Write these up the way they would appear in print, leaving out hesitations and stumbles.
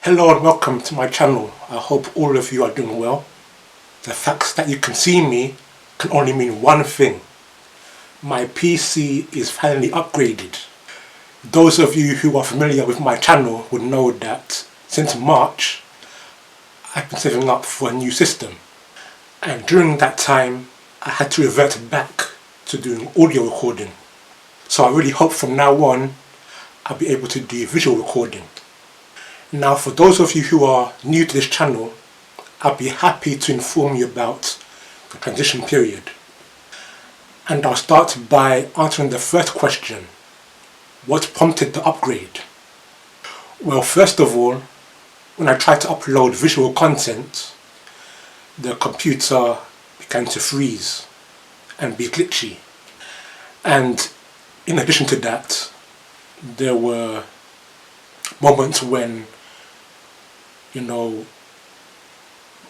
Hello and welcome to my channel. I hope all of you are doing well. The fact that you can see me can only mean one thing. My PC is finally upgraded. Those of you who are familiar with my channel would know that since March I've been saving up for a new system, and during that time I had to revert back to doing audio recording. So I really hope from now on I'll be able to do visual recording. Now, for those of you who are new to this channel, I'll be happy to inform you about the transition period. And I'll start by answering the first question: what prompted the upgrade? Well, first of all, when I tried to upload visual content, the computer began to freeze and be glitchy. And in addition to that, there were moments when,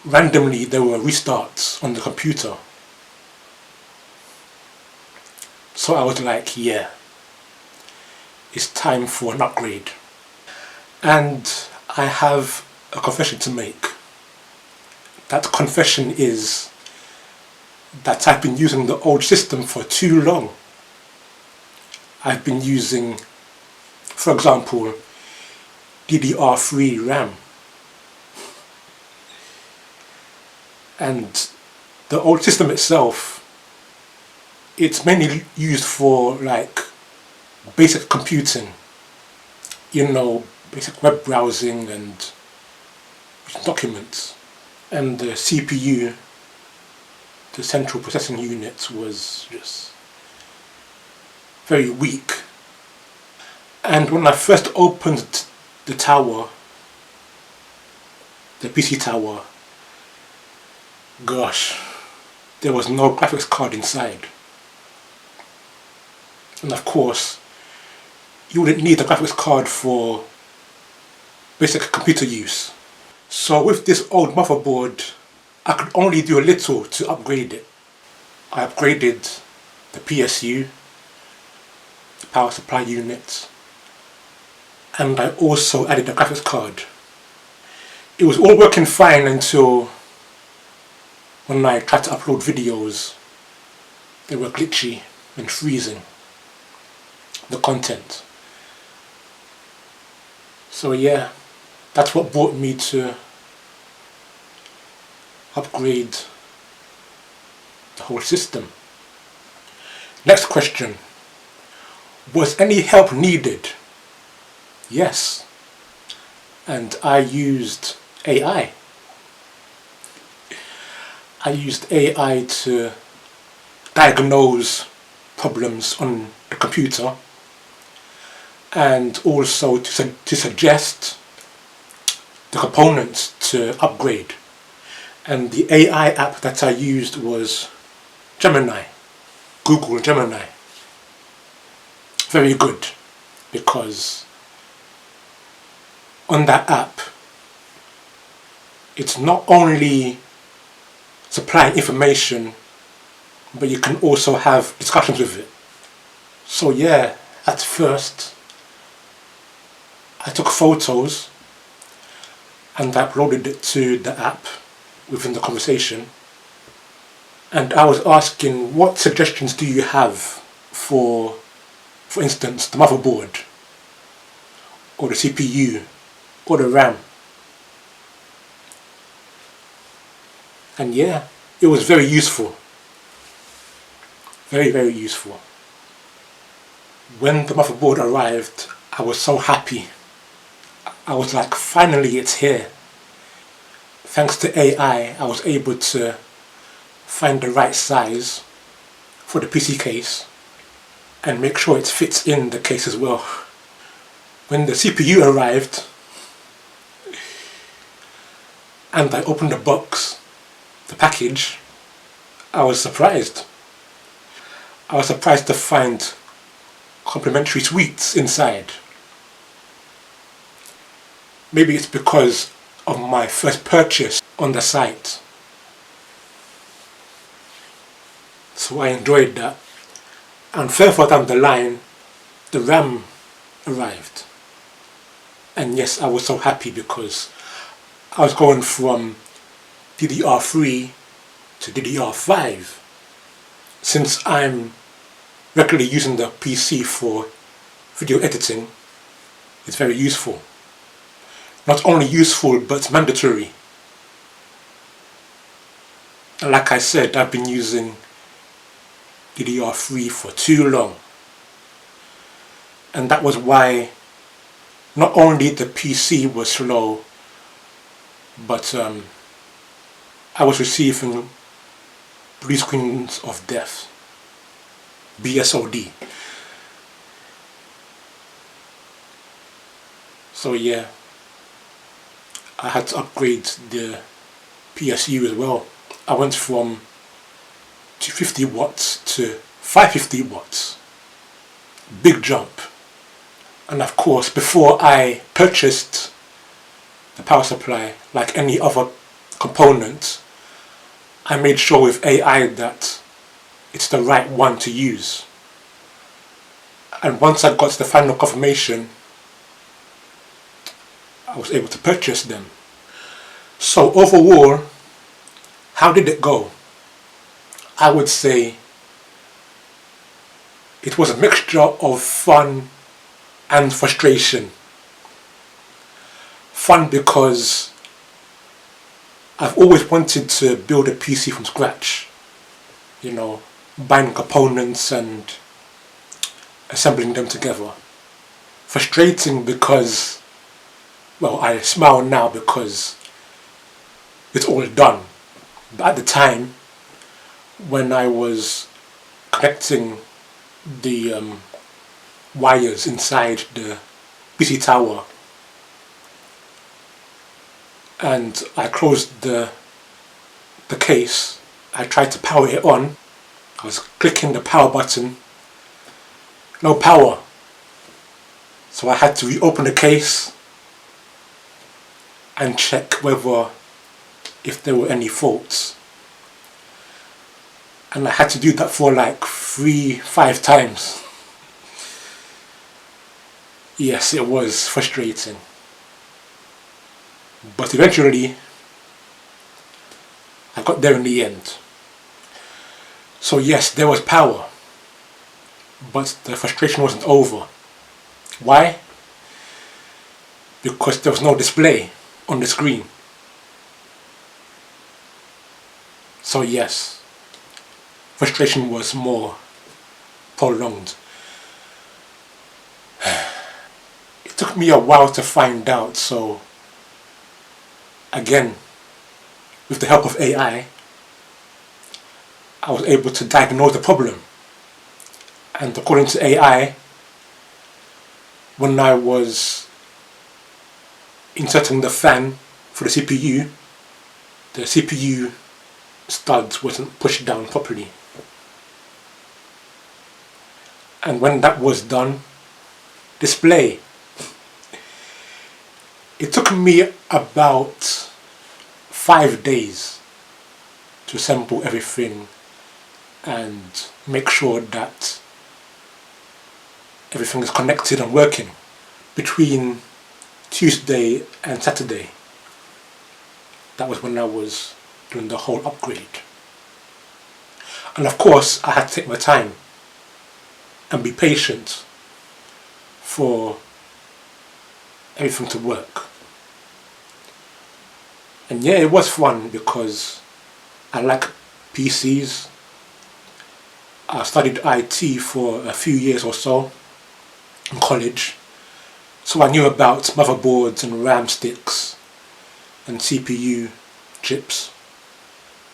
randomly there were restarts on the computer. So I was like, yeah, it's time for an upgrade. And I have a confession to make. That confession is that I've been using the old system for too long. I've been using, for example, DDR3 RAM. And the old system itself, it's mainly used for like basic computing, basic web browsing and documents. And the CPU, the central processing unit, was just very weak. And when I first opened the tower, the PC tower, gosh, there was no graphics card inside. And of course, you wouldn't need a graphics card for basic computer use. So with this old motherboard, I could only do a little to upgrade it. I upgraded the PSU, the power supply unit, and I also added a graphics card. It was all working fine until when I tried to upload videos, they were glitchy and freezing the content. So yeah, that's what brought me to upgrade the whole system. Next question: was any help needed? Yes, and I used AI. I used AI to diagnose problems on the computer and also to suggest the components to upgrade. And the AI app that I used was Gemini, Google Gemini. Very good, because on that app, it's not only supplying information, but you can also have discussions with it. So yeah, at first I took photos and I uploaded it to the app within the conversation, and I was asking, what suggestions do you have for instance, the motherboard, or the CPU, or the RAM? And yeah, it was very useful. Very, very useful. When the motherboard arrived, I was so happy. I was like, finally it's here. Thanks to AI, I was able to find the right size for the PC case and make sure it fits in the case as well. When the CPU arrived and I opened the box, the package, I was surprised. I was surprised to find complimentary sweets inside. Maybe it's because of my first purchase on the site. So I enjoyed that. And further down the line, the RAM arrived. And yes, I was so happy because I was going from DDR3 to DDR5. Since I'm regularly using the PC for video editing, it's very useful. Not only useful, but mandatory. And like I said, I've been using DDR3 for too long. And that was why not only the PC was slow, but I was receiving blue screens of death. BSOD. So yeah, I had to upgrade the PSU as well. I went from 250 watts to 550 watts. Big jump. And of course, before I purchased the power supply, like any other component, I made sure with AI that it's the right one to use. And once I got the final confirmation, I was able to purchase them. So overall, how did it go? I would say it was a mixture of fun and frustration. Fun because I've always wanted to build a PC from scratch. You know, buying components and assembling them together. Frustrating because, well, I smile now because it's all done. But at the time, when I was connecting the wires inside the PC tower and I closed the case, I tried to power it on. I was clicking the power button, no power. So I had to reopen the case and check whether if there were any faults. And I had to do that for like 3-5 times. Yes, it was frustrating. But eventually, I got there in the end. So yes, there was power. But the frustration wasn't over. Why? Because there was no display on the screen. So yes, frustration was more prolonged. It took me a while to find out, so again, with the help of AI, I was able to diagnose the problem. And according to AI, when I was inserting the fan for the CPU stud wasn't pushed down properly. And when that was done, display. It took me about 5 days to assemble everything and make sure that everything is connected and working between Tuesday and Saturday. That was when I was doing the whole upgrade. And of course I had to take my time and be patient for everything to work. And yeah, it was fun because I like PCs. I studied IT for a few years or so in college, so I knew about motherboards and RAM sticks and CPU chips.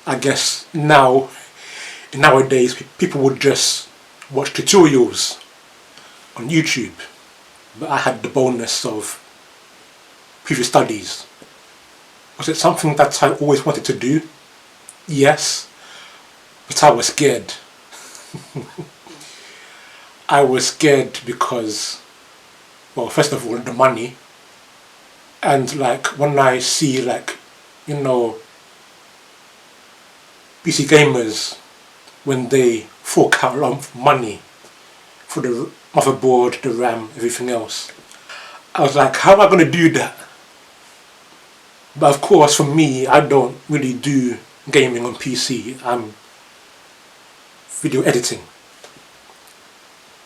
I guess nowadays people would just watch tutorials on YouTube, but I had the bonus of previous studies. Was it something that I always wanted to do? Yes, but I was scared. I was scared because, well, first of all, the money. And like when I see, like, you know, PC gamers, when they fork out a lot of money for the motherboard, the RAM, everything else, I was like, how am I going to do that? But of course, for me, I don't really do gaming on PC. I'm video editing.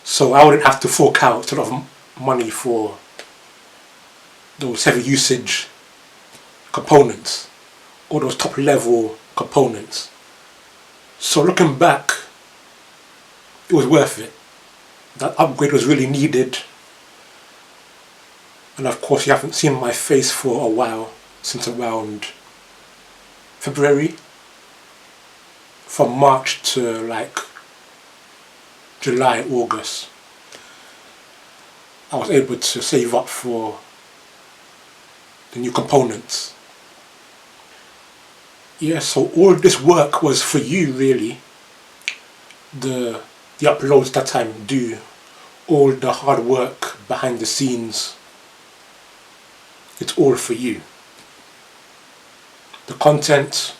So I wouldn't have to fork out a lot of money for those heavy usage components or those top level components. So looking back, it was worth it. That upgrade was really needed. And of course, you haven't seen my face for a while, since around February. From March to like July, August, I was able to save up for the new components. Yeah, so all this work was for you, really. The uploads that I do, all the hard work behind the scenes, it's all for you. The content,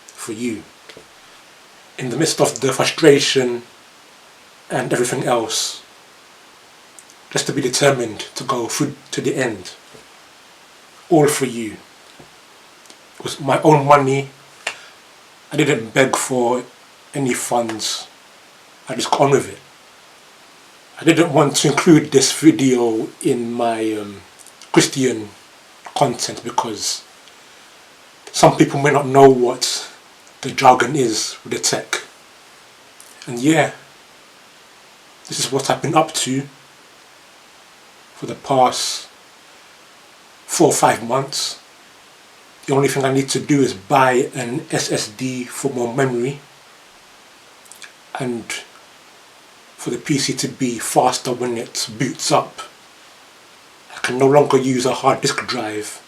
for you. In the midst of the frustration and everything else, just to be determined to go through to the end, all for you. It was my own money. I didn't beg for any funds. I just got on with it. I didn't want to include this video in my Christian content because some people may not know what the jargon is with the tech. And yeah, this is what I've been up to for the past 4 or 5 months. The only thing I need to do is buy an SSD for more memory and for the PC to be faster when it boots up. I can no longer use a hard disk drive.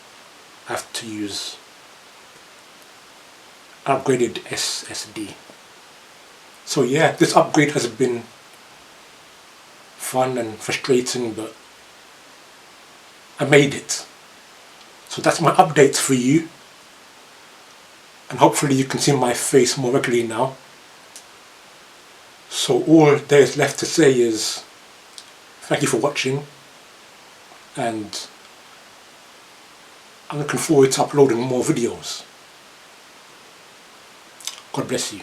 I have to use an upgraded SSD. So yeah, this upgrade has been fun and frustrating, but I made it. So that's my updates for you. And hopefully you can see my face more regularly now. So all there is left to say is thank you for watching, and I'm looking forward to uploading more videos. God bless you.